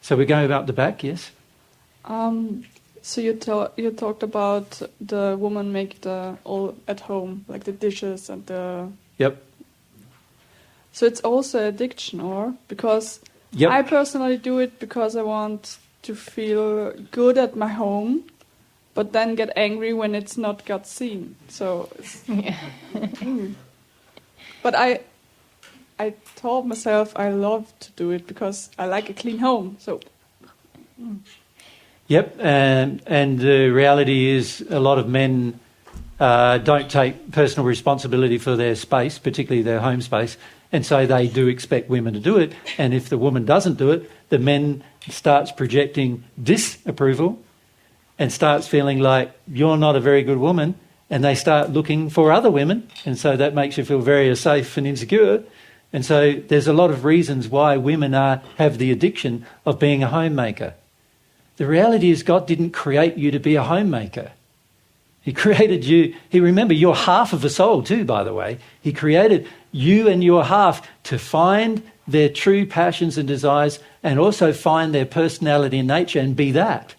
So we're going up the back, yes? So you talked about the woman make the all at home, like the dishes and the... Yep. So it's also addiction, or? Because Yep. I personally do it because I want to feel good at my home, but then get angry when it's not got seen. So, but I told myself I love to do it because I like a clean home. So, Yep, and the reality is a lot of men don't take personal responsibility for their space, particularly their home space, and so they do expect women to do it. And if the woman doesn't do it, the men starts projecting disapproval and starts feeling like you're not a very good woman, and they start looking for other women, and so that makes you feel very unsafe and insecure. And so there's a lot of reasons why women have the addiction of being a homemaker. The reality is God didn't create you to be a homemaker. He created you, remember, you're half of a soul too, by the way. He created you and your half to find their true passions and desires and also find their personality and nature and be that.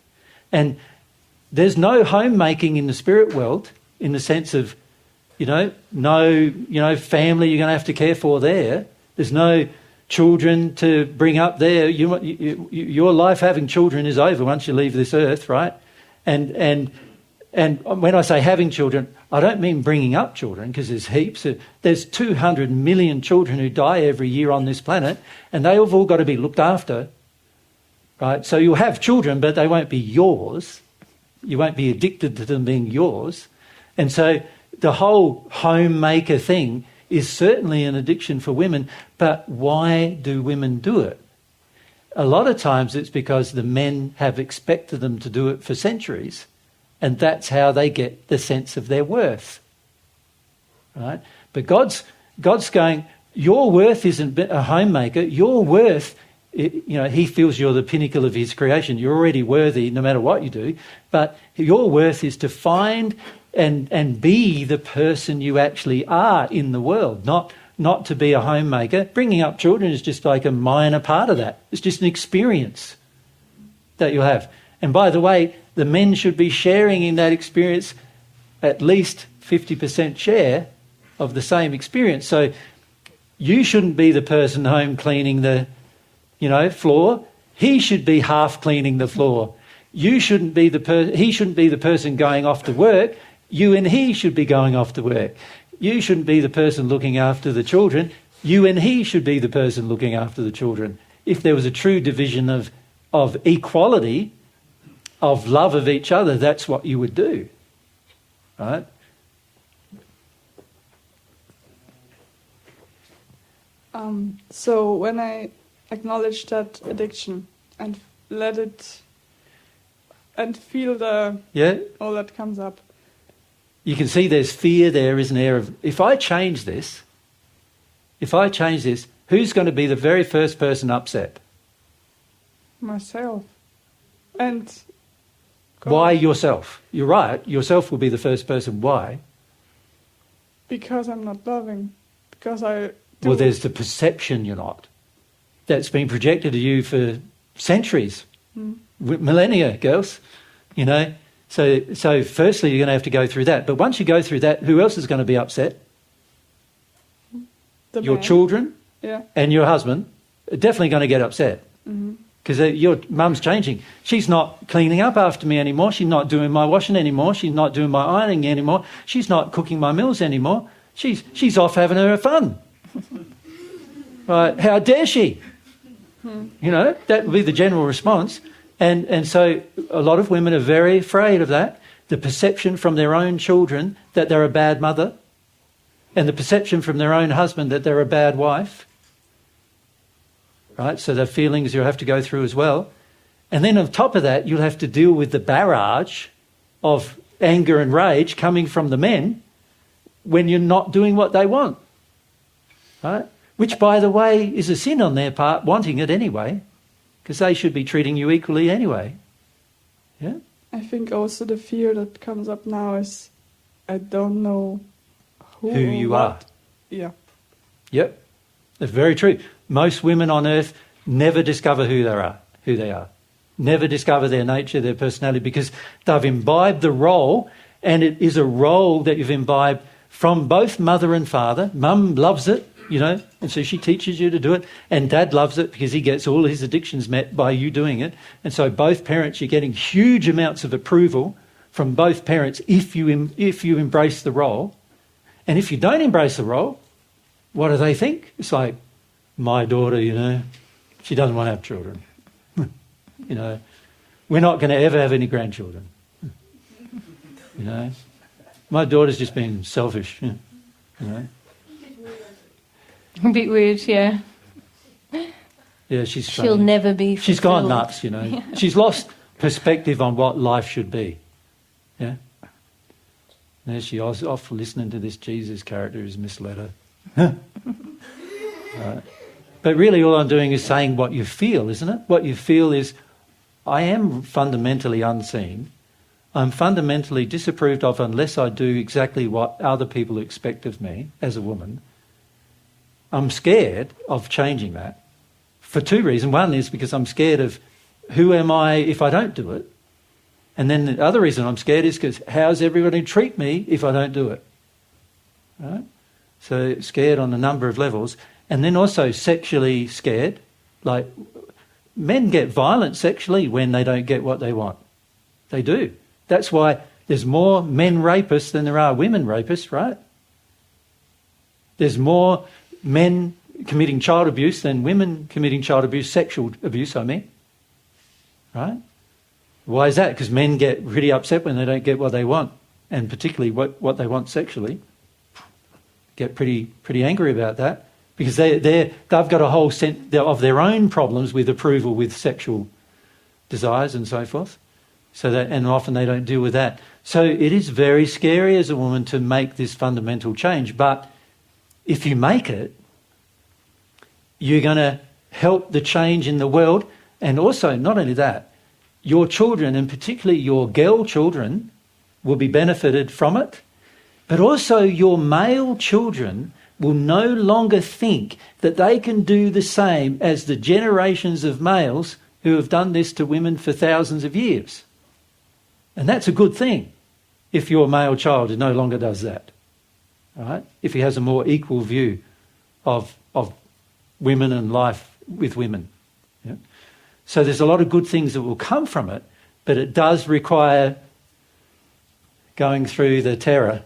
And there's no homemaking in the spirit world in the sense of, no family you're going to have to care for there. There's no children to bring up there. Your life having children is over once you leave this earth, right? And when I say having children, I don't mean bringing up children, because there's heaps. There's 200 million children who die every year on this planet, and they have all got to be looked after, right? So you'll have children, but they won't be yours. You won't be addicted to them being yours. And so the whole homemaker thing is certainly an addiction for women, but why do women do it? A lot of times it's because the men have expected them to do it for centuries, and that's how they get the sense of their worth, right? But God's going, your worth isn't a homemaker. Your worth, he feels you're the pinnacle of his creation. You're already worthy no matter what you do, but your worth is to find and be the person you actually are in the world, not to be a homemaker. Bringing up children is just like a minor part of that. It's just an experience that you'll have. And by the way, the men should be sharing in that experience at least 50% share of the same experience. So you shouldn't be the person home cleaning the, floor. He should be half cleaning the floor. He shouldn't be the person going off to work. You and he should be going off to work. You shouldn't be the person looking after the children. You and he should be the person looking after the children. If there was a true division of equality, of love of each other, that's what you would do, right? So when I acknowledge that addiction and let it and feel all that comes up, you can see there's fear there, isn't there? If I change this, who's going to be the very first person upset? Myself. And God. Why yourself? You're right, yourself will be the first person. Why? Because I'm not loving. Because I do. Well, there's the perception you're not. That's been projected to you for centuries, millennia, girls, So firstly, you're going to have to go through that. But once you go through that, who else is going to be upset? Your man. children and your husband are definitely going to get upset. Because your mum's changing. She's not cleaning up after me anymore. She's not doing my washing anymore. She's not doing my ironing anymore. She's not cooking my meals anymore. She's off having her fun. Right? How dare she? That would be the general response. And so a lot of women are very afraid of that. The perception from their own children that they're a bad mother, and the perception from their own husband that they're a bad wife. Right? So the feelings you'll have to go through as well. And then on top of that, you'll have to deal with the barrage of anger and rage coming from the men when you're not doing what they want. Right? Which, by the way, is a sin on their part, wanting it anyway, because they should be treating you equally anyway. Yeah? I think also the fear that comes up now is I don't know who you are. Yeah. Yep. That's very true. Most women on earth never discover who who they are. Never discover their nature, their personality, because they've imbibed the role, and it is a role that you've imbibed from both mother and father. Mum loves it, you know, and so she teaches you to do it, and Dad loves it because he gets all his addictions met by you doing it. And so both parents, you're getting huge amounts of approval from both parents if you embrace the role. And if you don't embrace the role, what do they think? It's like, my daughter, you know, she doesn't want to have children. You know, we're not going to ever have any grandchildren. You know, my daughter's just been selfish, you know. A bit weird, yeah. Yeah, she'll funny. Never be fulfilled. She's gone nuts, you know. Yeah. She's lost perspective on what life should be. Yeah. There she was off listening to this Jesus character who's misled her. Right. But really all I'm doing is saying what you feel, isn't it? What you feel is, I am fundamentally unseen. I'm fundamentally disapproved of unless I do exactly what other people expect of me as a woman. I'm scared of changing that for two reasons. One is because I'm scared of who am I if I don't do it. And then the other reason I'm scared is because how's everybody treat me if I don't do it? Right? So scared on a number of levels. And then also sexually scared. Like, men get violent sexually when they don't get what they want. They do. That's why there's more men rapists than there are women rapists, right? There's more men committing child abuse than women committing child abuse, sexual abuse, I mean. Right? Why is that? Because men get pretty upset when they don't get what they want, and particularly what they want sexually. Get pretty angry about that. Because they've got a whole set of their own problems with approval, with sexual desires and so forth. And often they don't deal with that. So it is very scary as a woman to make this fundamental change. But if you make it, you're going to help the change in the world. And also, not only that, your children, and particularly your girl children, will be benefited from it. But also your male children will no longer think that they can do the same as the generations of males who have done this to women for thousands of years. And that's a good thing if your male child no longer does that. Right? If he has a more equal view of women and life with women. Yeah? So there's a lot of good things that will come from it, but it does require going through the terror,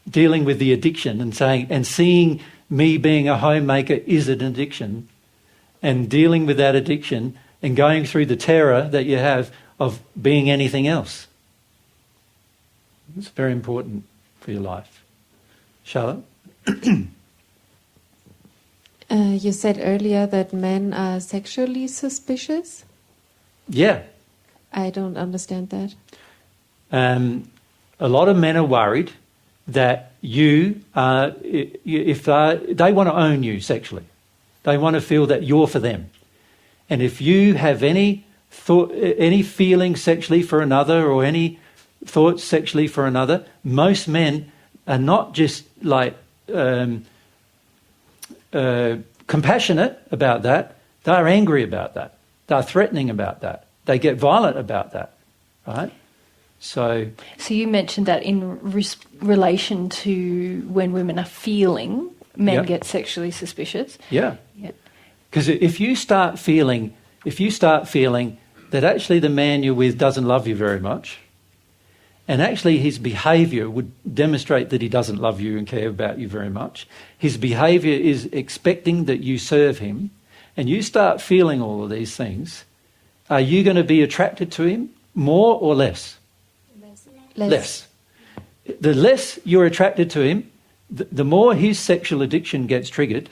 dealing with the addiction and seeing me being a homemaker is an addiction, and dealing with that addiction and going through the terror that you have of being anything else. It's very important for your life. Charlotte? You said earlier that men are sexually suspicious? Yeah. I don't understand that. A lot of men are worried that if they want to own you sexually, they want to feel that you're for them. And if you have any feeling sexually for another or any thoughts sexually for another, most men are not just like compassionate about that, they're angry about that. They're threatening about that. They get violent about that, right? So you mentioned that in relation to when women are feeling, men get sexually suspicious. Yeah. Because if you start feeling that actually the man you're with doesn't love you very much, and actually his behaviour would demonstrate that he doesn't love you and care about you very much, his behaviour is expecting that you serve him, and you start feeling all of these things, are you going to be attracted to him more or less? Less. The less you're attracted to him, the more his sexual addiction gets triggered.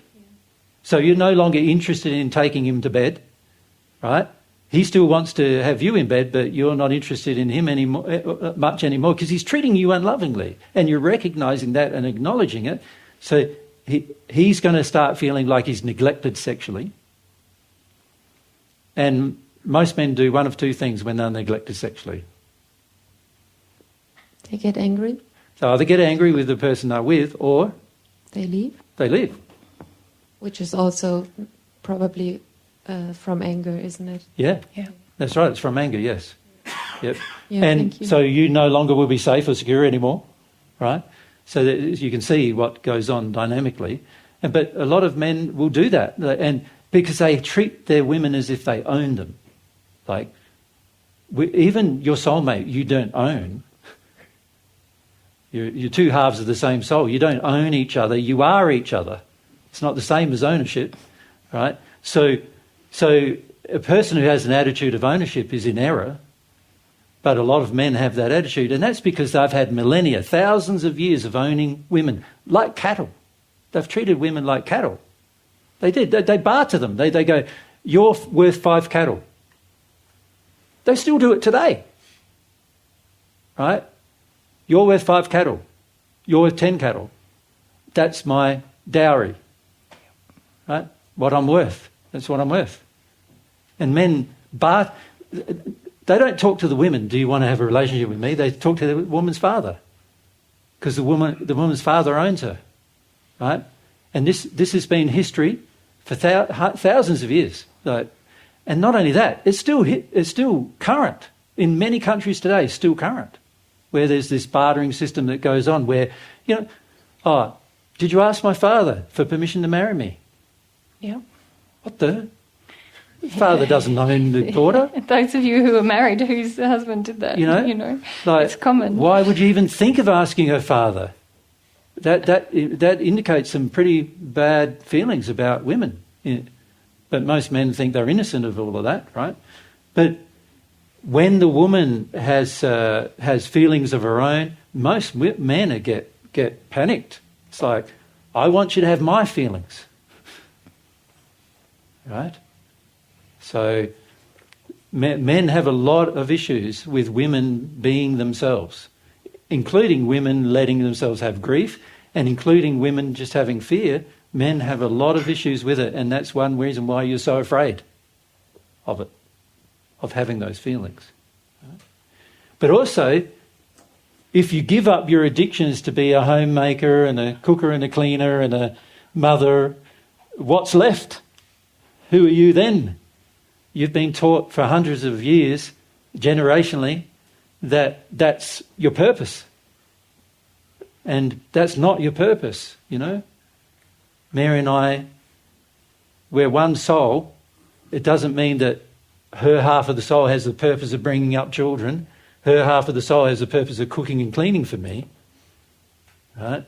So you're no longer interested in taking him to bed, right? He still wants to have you in bed, but you're not interested in him much anymore because he's treating you unlovingly, and you're recognising that and acknowledging it. So he's going to start feeling like he's neglected sexually. And most men do one of two things when they're neglected sexually. They get angry. So either get angry with the person they're with, or they leave. They leave. Which is also probably from anger, isn't it? Yeah, Yeah. that's right. It's from anger. Yes. Yep. Yeah, and thank you. so you no longer will be safe or secure anymore, right? So that you can see what goes on dynamically. But a lot of men will do that, and because they treat their women as if they own them. Like, even your soulmate, you don't own. You're two halves of the same soul. You don't own each other. You are each other. It's not the same as ownership, right? So a person who has an attitude of ownership is in error, but a lot of men have that attitude, and that's because they've had millennia, thousands of years of owning women like cattle. They've treated women like cattle. They did. They barter them. They go, you're worth 5 cattle. They still do it today, right? You're worth 5 cattle. You're worth 10 cattle. That's my dowry, right? What I'm worth. That's what I'm worth. And men they don't talk to the women, do you want to have a relationship with me? They talk to the woman's father, because the woman's father owns her, right? And this has been history for thousands of years. And not only that, it's still current. In many countries today, still current, where there's this bartering system that goes on where, did you ask my father for permission to marry me? Yeah. What the? Father doesn't own the daughter. Those of you who are married whose husband did that, like, it's common. Why would you even think of asking her father? That indicates some pretty bad feelings about women. But most men think they're innocent of all of that, right? But when the woman has feelings of her own, most men get panicked. It's like, I want you to have my feelings, right? So men have a lot of issues with women being themselves, including women letting themselves have grief, and including women just having fear. Men have a lot of issues with it, and that's one reason why you're so afraid of it, of having those feelings. But also, if you give up your addictions to be a homemaker and a cooker and a cleaner and a mother, what's left? Who are you then? You've been taught for hundreds of years, generationally, that that's your purpose. And that's not your purpose, Mary and I, we're one soul. It doesn't mean that her half of the soul has the purpose of bringing up children. Her half of the soul has the purpose of cooking and cleaning for me. Right?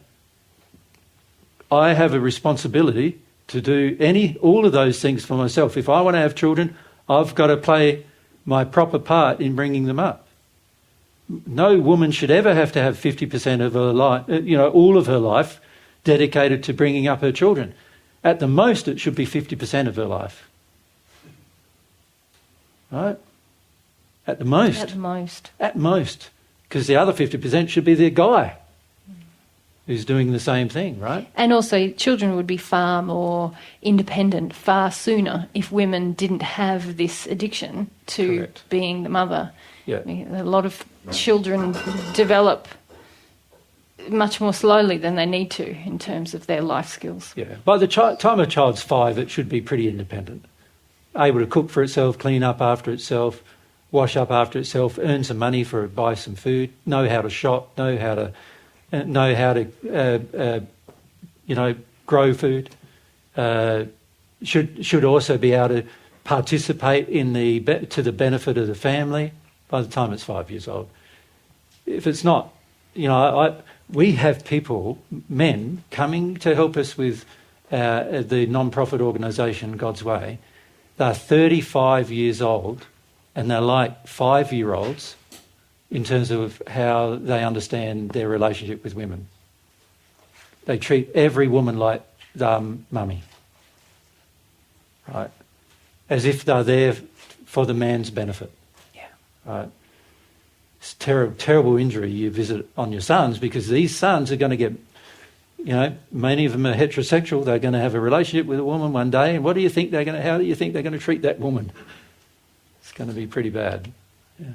I have a responsibility to do all of those things for myself. If I want to have children, I've got to play my proper part in bringing them up. No woman should ever have to have 50% of her life, all of her life, dedicated to bringing up her children. At the most, it should be 50% of her life. Right? At the most. At the most. At most. Because the other 50% should be the guy who's doing the same thing, right? And also, children would be far more independent far sooner if women didn't have this addiction to Correct. being the mother. Yeah. I mean, a lot of children develop much more slowly than they need to in terms of their life skills. Yeah. By the time a child's 5, it should be pretty independent. Able to cook for itself, clean up after itself, wash up after itself, earn some money buy some food, know how to shop, know how to grow food. Should also be able to participate to the benefit of the family by the time it's 5 years old. If it's not, we have people, men, coming to help us with the non-profit organisation God's Way. They're 35 years old, and they're like 5-year-olds in terms of how they understand their relationship with women. They treat every woman like mummy, right? As if they're there for the man's benefit. Yeah. Right? It's terrible injury you visit on your sons, because these sons are going to get, many of them are heterosexual. They're going to have a relationship with a woman one day, and how do you think they're going to treat that woman? It's going to be pretty bad. Yeah.